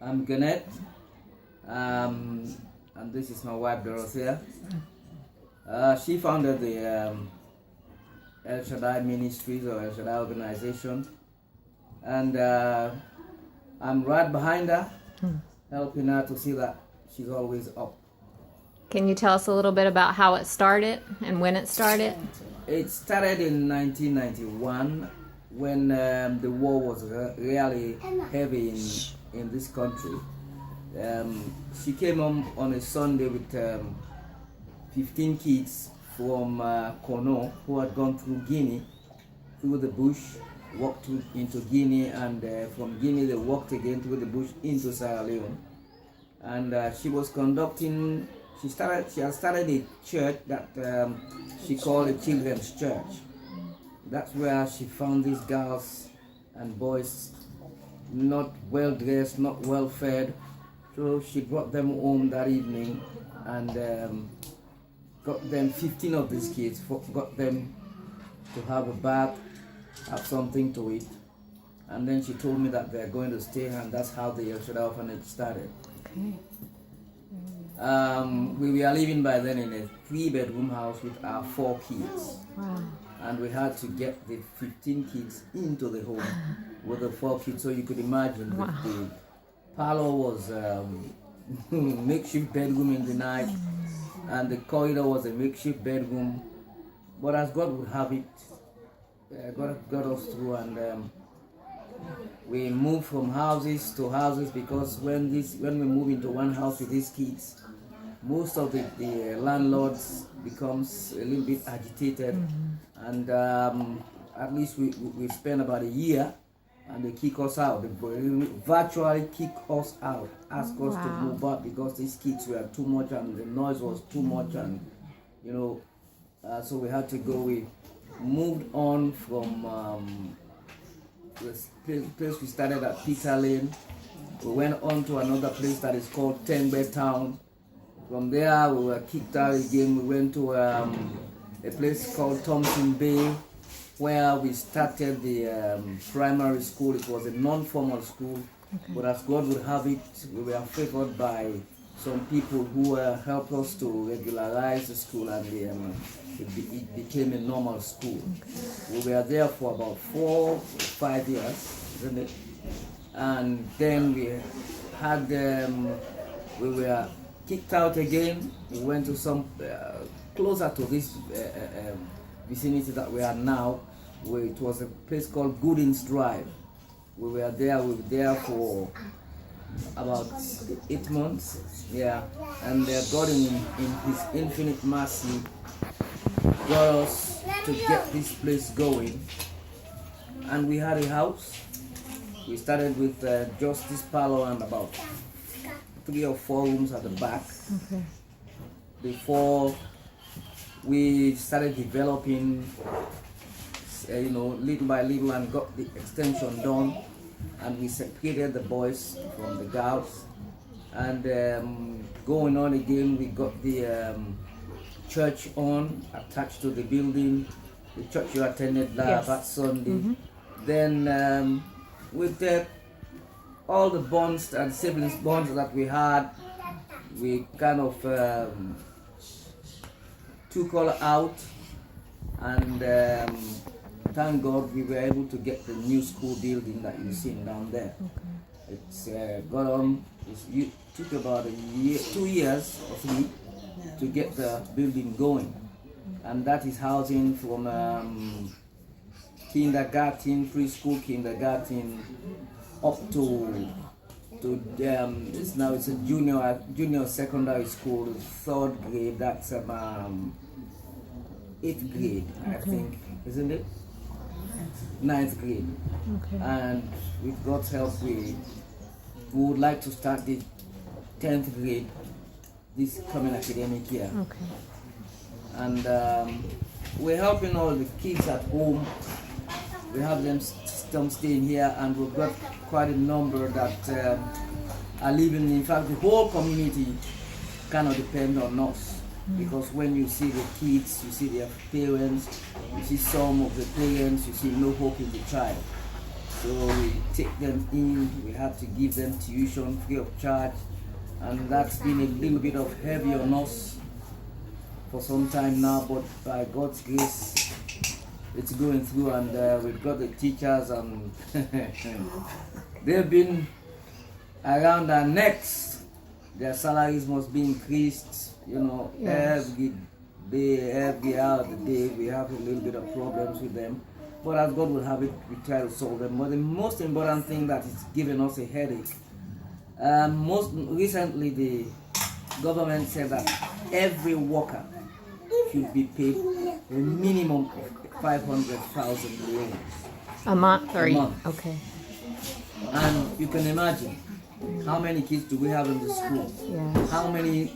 I'm Garnett, and this is my wife Dorothea. She founded the Shaddai Ministries or Shaddai organization, and I'm right behind her, helping her to see that she's always up. Can you tell us a little bit about how it started and when it started? It started in 1991 when the war was really heavy in this country. She came home on a Sunday with 15 kids from Kono who had gone through Guinea, through the bush, walked into Guinea, and from Guinea they walked again through the bush into Sierra Leone. And she was conducting, she had started a church that she called a children's church. That's where she found these girls and boys not well dressed, not well fed. So she brought them home that evening and got them 15 of these kids, got them to have a bath, have something to eat. And then she told me that they're going to stay, and that's how the Shaddai orphanage started. Okay. We were living by then in a 3-bedroom house with our 4 kids. Wow. And we had to get the 15 kids into the home with the 4 kids, so you could imagine. Wow. The parlor was makeshift bedroom in the night, and the corridor was a makeshift bedroom. But as God would have it, God got us through, and we moved from houses to houses, because when we move into one house with these kids, most of the landlords becomes a little bit agitated, and at least we spent about a year, and they kick us out. They virtually kick us out, ask us to move out because these kids were too much and the noise was too much, and so we had to go. We moved on from this place we started at Peter Lane. We went on to another place that is called Tengbe Town. From there we were kicked out again. We went to a place called Thompson Bay, where we started the primary school. It was a non-formal school, but as God would have it, we were favored by some people who helped us to regularize the school, and it became a normal school. We were there for about 4 or 5 years, isn't it? And then we had we were kicked out again. We went to some closer to this vicinity that we are now, where it was a place called Goodings Drive. We were there for about 8 months, and God in His infinite mercy got us to get this place going. And we had a house. We started with just this parlor and about 3 or 4 rooms at the back. Okay. Before we started developing, little by little, and got the extension done, and we separated the boys from the girls. And going on again, we got the church attached to the building, the church you attended that Sunday. Then with all the bonds and siblings bonds that we had, we kind of took all out, and thank God we were able to get the new school building that you've seen down there. It's got on. It took about 2 years or 3 to get the building going, and that is housing from kindergarten, preschool, kindergarten, up to it's a junior secondary school, 3rd grade. That's 8th grade, I think, isn't it? 9th grade. Okay. And with God's help, we would like to start the 10th grade this coming academic year. Okay. And we're helping all the kids at home. We have them staying here, and we've got quite a number that are living. In fact, the whole community cannot depend on us, because when you see the kids, you see their parents, you see some of the parents, you see no hope in the child. So we take them in, we have to give them tuition free of charge, and that's been a little bit of heavy on us for some time now, but by God's grace it's going through, and we've got the teachers, and they've been around our necks. Their salaries must be increased, Yes. every day, every hour of the day. We have a little bit of problems with them, but as God will have it, we try to solve them. But the most important thing that is giving us a headache, most recently the government said that every worker should be paid a minimum of 500,000 leones A month or a month. Okay. And you can imagine how many kids do we have in the school? Yes. How many,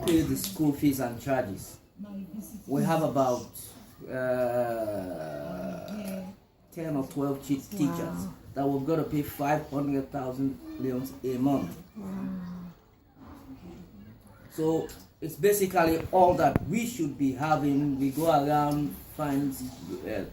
pay the school fees and charges? We have about 10 or 12 teachers that we've got to pay 500,000 leones a month. So it's basically all that we should be having. We go around, find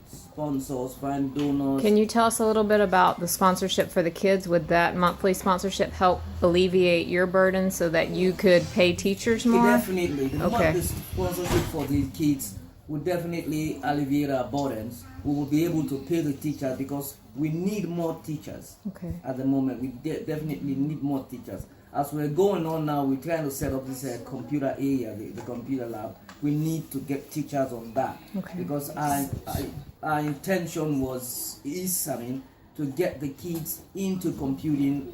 sponsors, find donors. Can you tell us a little bit about the sponsorship for the kids? Would that monthly sponsorship help alleviate your burden so that you could pay teachers more? Definitely. The Okay. monthly sponsorship for the kids will definitely alleviate our burdens. We will be able to pay the teachers because we need more teachers. Okay. At the moment. We definitely need more teachers. As we're going on now, we're trying to set up this computer area, the computer lab. We need to get teachers on that. Okay. Because our intention is to get the kids into computing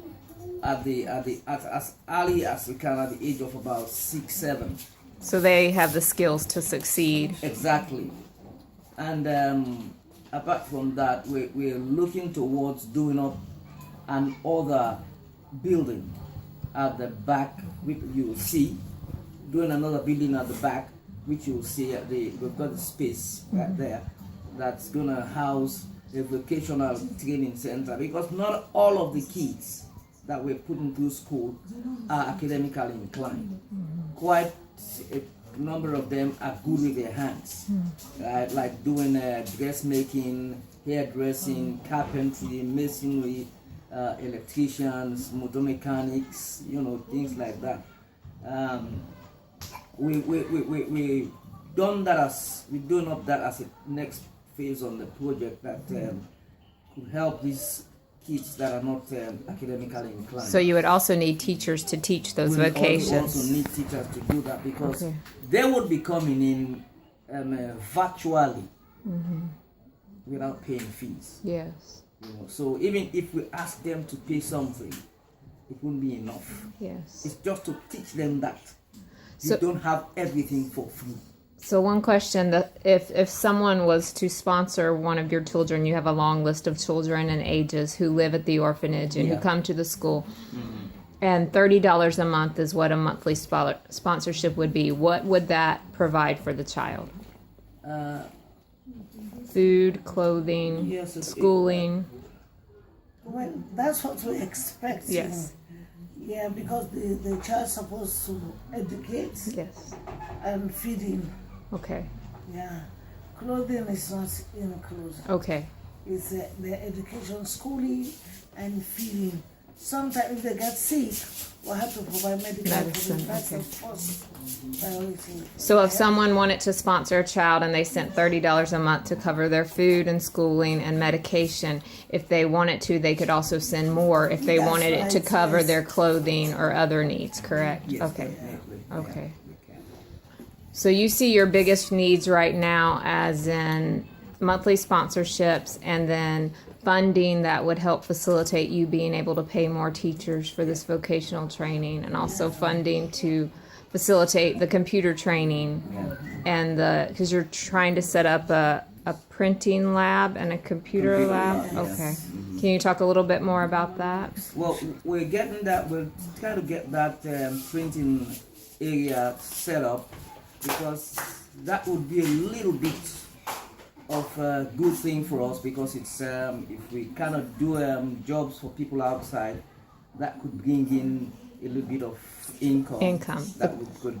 at as early as we can, at the age of about 6, 7. So they have the skills to succeed. Exactly. And apart from that, we're looking towards doing up another building at the back, which you will see, doing another building at the back, which you will see we've got the space right there that's gonna house a vocational training center, because not all of the kids that we're putting through school are academically inclined. Quite a number of them are good with their hands, right? Like doing dressmaking, hairdressing, carpentry, masonry, electricians, motor mechanics, things like that. We done that we're doing up that as a next phase on the project that could help these kids that are not academically inclined. So you would also need teachers to teach those We vocations. also need teachers to do that, because Okay. they would be coming in virtually without paying fees. Yes. So even if we ask them to pay something, it wouldn't be enough. Yes. It's just to teach them that you So- don't have everything for free. So one question, that if someone was to sponsor one of your children, you have a long list of children and ages who live at the orphanage and who Yeah. come to the school, and $30 a month is what a monthly sponsorship would be. What would that provide for the child? Food, clothing, Yes, schooling. Well, that's what we expect. Yes. Yeah, because the child's supposed to educate Yes. and feeding. Okay. Yeah. Clothing is not included. Okay. It's the education, schooling, and feeding. Sometimes if they get sick, we'll have to provide medical Medicine, treatment. That's okay. the first priority. So if someone wanted to sponsor a child and they sent $30 a month to cover their food and schooling and medication, if they wanted to, they could also send more if they That's wanted it to right, cover yes. their clothing or other needs, correct? Yes, Okay. definitely. Okay. Yeah, we can. So you see your biggest needs right now as in monthly sponsorships and then funding that would help facilitate you being able to pay more teachers for this vocational training, and also funding to facilitate the computer training and because you're trying to set up a printing lab and a computer lab. Okay. Can you talk a little bit more about that? Well, we're getting that. We're trying to get that printing area set up, because that would be a little bit of a good thing for us, because it's if we cannot do jobs for people outside, that could bring in a little bit of income Income. that we could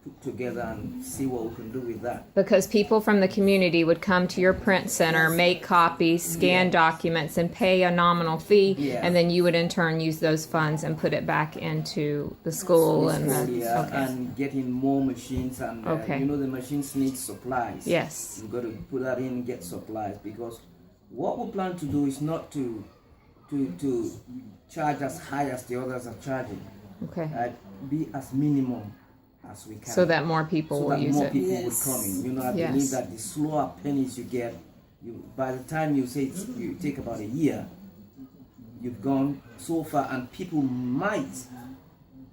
put together and see what we can do with that. Because people from the community would come to your print center, make copies, scan documents, and pay a nominal fee, Yeah. and then you would in turn use those funds and put it back into the school and the. Okay. And getting more machines, and Okay. you know, the machines need supplies. Yes. You've got to put that in and get supplies, because what we plan to do is not to charge as high as the others are charging. Okay. Be as minimum as we can, So that more people so will that use more it. people Yes. will come in. You know, I Yes. believe that the slower pennies you get, by the time you say you take about a year, you've gone so far, and people might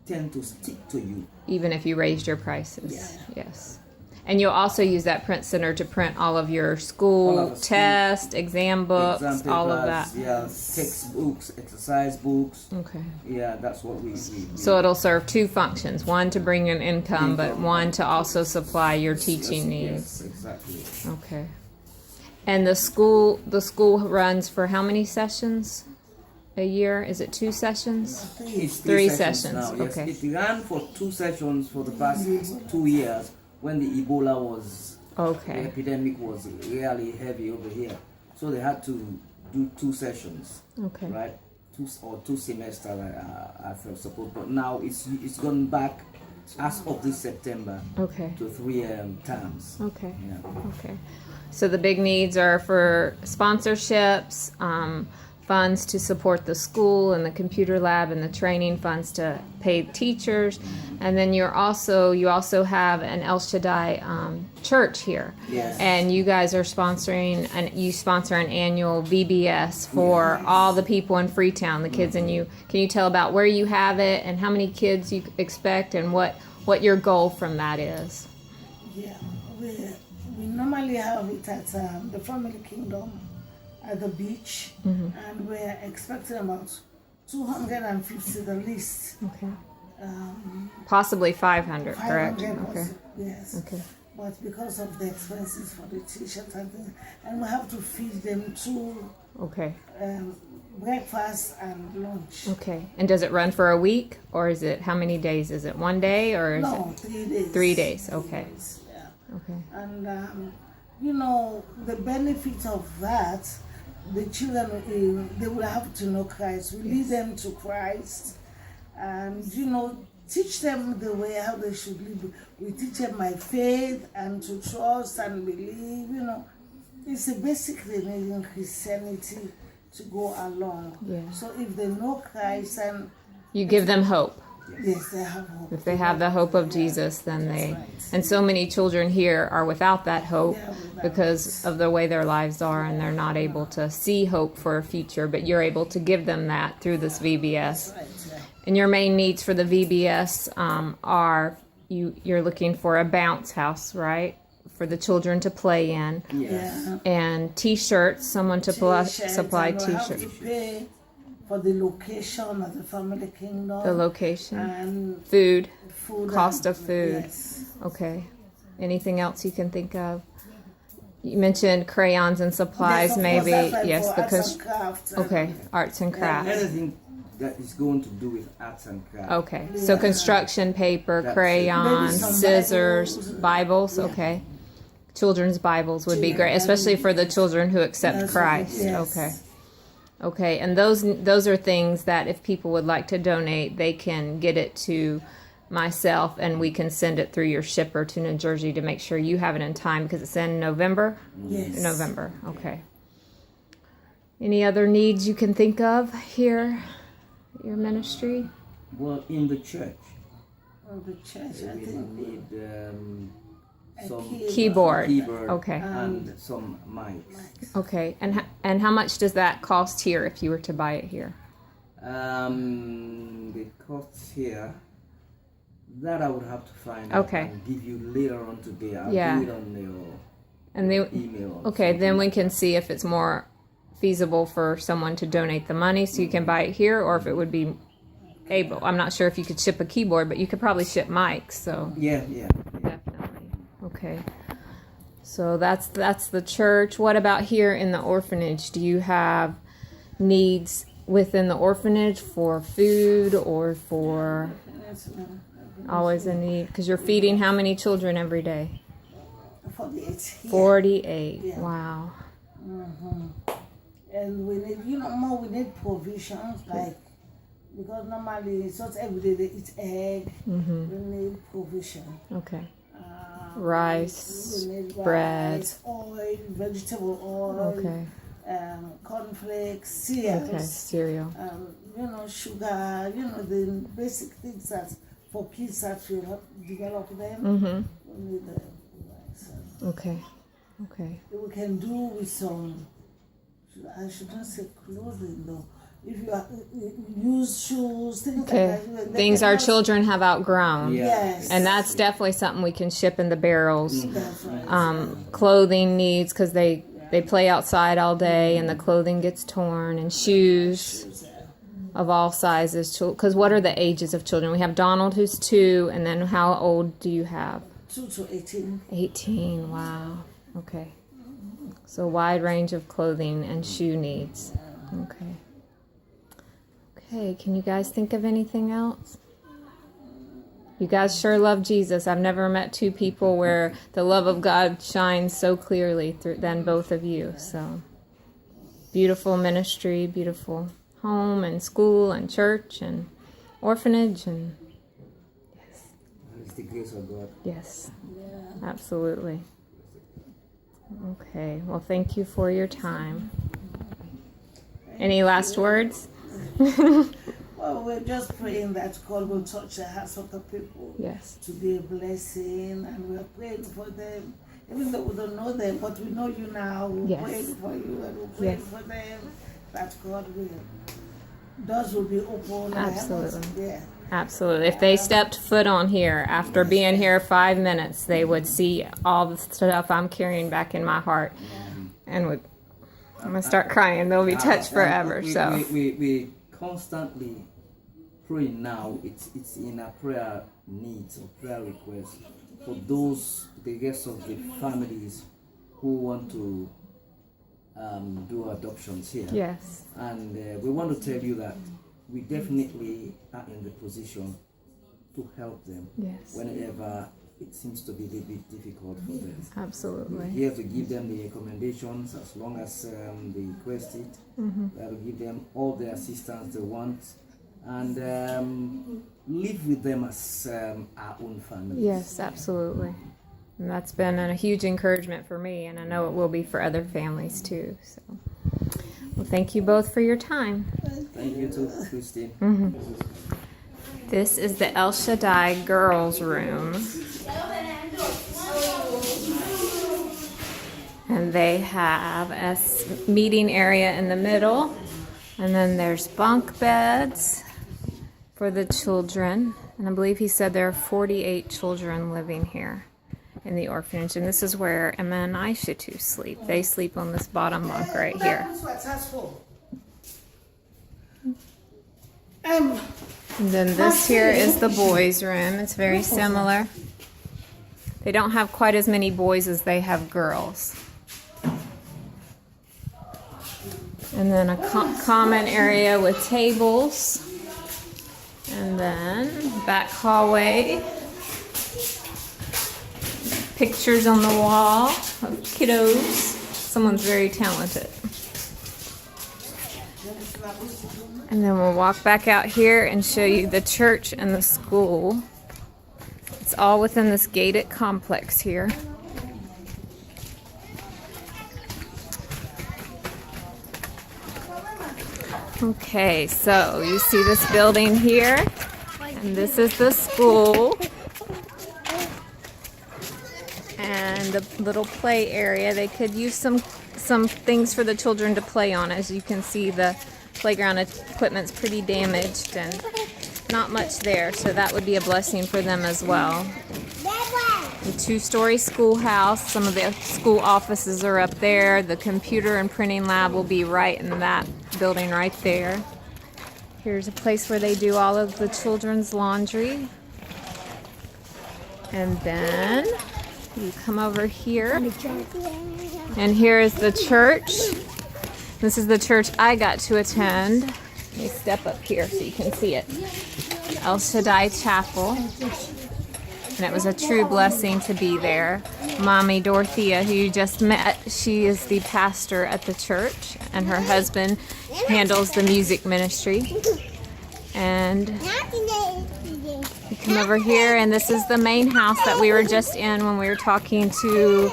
tend to stick to you. Even if you raised your prices. Yeah. Yes. And you'll also use that print center to print all of your school All of the school tests, exam books, Exam all of papers, that. yeah, textbooks, exercise books. Okay. Yeah, that's what we So it'll serve two functions: one to bring in income, but Income. one to also supply your teaching needs. Yes, exactly. Okay. And the school runs for how many sessions a year? Is it 2 sessions? It's Three sessions sessions, now. Yes, okay. it ran for 2 sessions for the past 2 years when the Ebola was. The Okay. epidemic was really heavy over here, so they had to do 2 sessions, Okay. right? 2 semesters, I suppose. But now it's gone back as of this September Okay. to 3 terms. Okay. Yeah. Okay. So the big needs are for sponsorships, funds to support the school and the computer lab and the training funds to pay teachers, and then you also have an El Shaddai church here, Yes. and you guys are sponsoring and you sponsor an annual VBS for all the people in Freetown, the kids, and you can you tell about where you have it and how many kids you expect and what your goal from that is? Yeah, we normally have it at the Family Kingdom at the beach, and we're expecting about 250 the least. Okay. Possibly 500, correct? 500 Okay. also, yes. Okay. But because of the expenses for the t-shirts and things, and we have to feed them too, Okay. breakfast and lunch. Okay. And does it run for a week, or is it how many days? Is it 1 day, or is No, 3 days. 3 days? Okay. Yeah. Okay. And you know, the benefit of that, the children, they will have to know Christ. We lead them to Christ, and you know, teach them the way how they should live. We teach them my faith and to trust and believe. You know, it's a basic thing in Christianity to go along. Yeah. So if they know Christ, and You give them hope. yes, they have hope. If they have the hope of Jesus, then they. right. And so many children here are without that hope Yeah, without because of the way their lives are, and they're not able to see hope for a future. But you're able to give them that through this VBS. Right, yeah. And your main needs for the VBS are you're looking for a bounce house, right, for the children to play in, Yeah. and T-shirts, someone to T-shirts, supply and we'll have T-shirts. to pay for the location of the Family Kingdom. The location, And food, food. cost and- of food. Yes. Okay. Anything else you can think of? You mentioned crayons and supplies, Yes, of maybe. course, that's like Yes, for the arts and crafts and- okay, arts and crafts. Anything that is going to do with arts and crafts. Okay, so Yeah. construction paper, That's it. crayons, Maybe some scissors, Bibles. Bibles. Yeah. Okay, children's Bibles would be Yeah. great, especially for the children who accept That's Christ. right, yes. Okay, okay, and those are things that if people would like to donate, they can get it to myself, and we can send it through your shipper to New Jersey to make sure you have it in time because it's in November. Yes. November. Okay. Any other needs you can think of here, your ministry? Well, in the church, Of the church, I we think. need some Keyboard. keyboard Okay. and some mics. Okay, and how much does that cost here if you were to buy it here? The costs here, that I would have to find out Okay. and give you later on today. I'll Yeah. do it on your And they email. okay, then we can see if it's more feasible for someone to donate the money so you can buy it here, or if it would be able. I'm not sure if you could ship a keyboard, but you could probably ship mics. So Yeah. definitely. Okay. So that's the church. What about here in the orphanage? Do you have needs within the orphanage for food or for Yes, ma'am. always in need? Because you're feeding how many children every day? 48. Yeah. 48. Yeah. Wow. And we need, more we need provisions, like, because normally it's not every day they eat egg. We need provision. Okay. We need bread. rice, oil, vegetable oil, Okay. cornflakes, cereals, Okay. Cereal. sugar, the basic things that for kids that will help develop them. We need rice. Okay. Okay. We can do with some, I should not say clothing though. If you use shoes, things Okay. like that. Things our children have outgrown. Yeah. Yes. And that's definitely something we can ship in the barrels. That's right. Clothing needs, because they play outside all day and the clothing gets torn, and shoes of all sizes. Because what are the ages of children? We have Donald, who's 2, and then how old do you have? 2 to 18. 18. Wow. Okay. So a wide range of clothing and shoe needs. Okay. Okay, can you guys think of anything else? You guys sure love Jesus. I've never met 2 people where the love of God shines so clearly than both of you. So beautiful ministry, beautiful home and school and church and orphanage, and It's the grace of God. yes, absolutely. Okay, well, thank you for your time. Any last words? Well, we're just praying that God will touch the hearts of the people Yes. to be a blessing, and we're praying for them. Even though we don't know them, but we know you now. We're Yes. praying for you, and we're praying Yes. for them that God will. Doors will be open. Absolutely. Yeah. Absolutely. If they stepped foot on here after being here 5 minutes, they would see all the stuff I'm carrying back in my heart, and would. I'm gonna start crying. They'll be touched forever. So We constantly pray now. It's in our prayer needs or prayer requests for those, the rest of the families who want to do adoptions here. yes, And we want to tell you that we definitely are in the position to help them yes, whenever it seems to be a little bit difficult for them. We're absolutely. here to give them the recommendations as long as they request it. We have to give them all the assistance they want, and live with them as our own family. Yes, absolutely. And that's been a huge encouragement for me, and I know it will be for other families too. So, well, thank you both for your time. Thank you too, Christine. This is the El Shaddai girls' room. And they have a meeting area in the middle. And then there's bunk beds for the children. And I believe he said there are 48 children living here in the orphanage. And this is where Emma and Aishatu sleep. They sleep on this bottom bunk right here. That's what that's for. And then this here is the boys' room. It's very similar. They don't have quite as many boys as they have girls. And then a common area with tables. And then back hallway. Pictures on the wall of kiddos. Someone's very talented. And then we'll walk back out here and show you the church and the school. It's all within this gated complex here. Okay, so you see this building here, and this is the school. And the little play area. They could use some things for the children to play on. As you can see, the playground equipment's pretty damaged and not much there, so that would be a blessing for them as well. The 2-story schoolhouse. Some of the school offices are up there. The computer and printing lab will be right in that building right there. Here's a place where they do all of the children's laundry. And then you come over here, and here is the church. This is the church I got to attend. Let me step up here so you can see it. El Shaddai Chapel. And it was a true blessing to be there. Mommy Dorothea, who you just met, she is the pastor at the church, and her husband handles the music ministry. And you come over here, and this is the main house that we were just in when we were talking to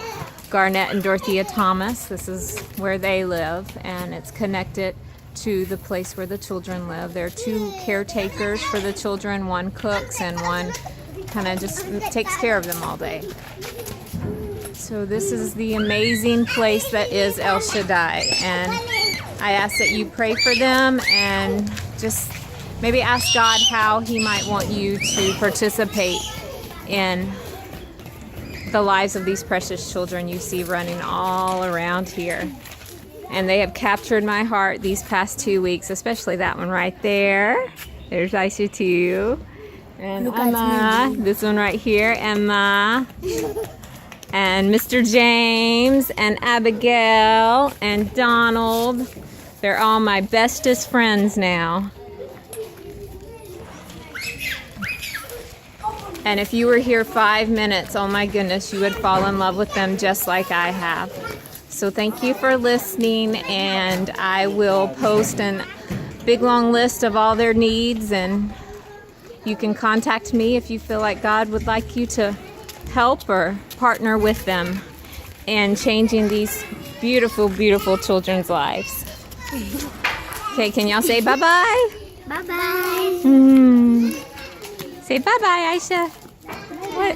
Garnett and Dorothea Thomas. This is where they live, and it's connected to the place where the children live. There are 2 caretakers for the children. One cooks and one kind of just takes care of them all day. So this is the amazing place that is El Shaddai, and I ask that you pray for them and just maybe ask God how He might want you to participate in the lives of these precious children you see running all around here. And they have captured my heart these past 2 weeks, especially that one right there. There's Aisha too. And Emma, this one right here, Emma. And Mr. James and Abigail and Donald. They're all my bestest friends now. And if you were here 5 minutes, oh my goodness, you would fall in love with them just like I have. So thank you for listening, and I will post a big long list of all their needs, and you can contact me if you feel like God would like you to help or partner with them in changing these beautiful, beautiful children's lives. Okay, can y'all say bye-bye? Bye-bye. Say bye-bye, Aisha. What?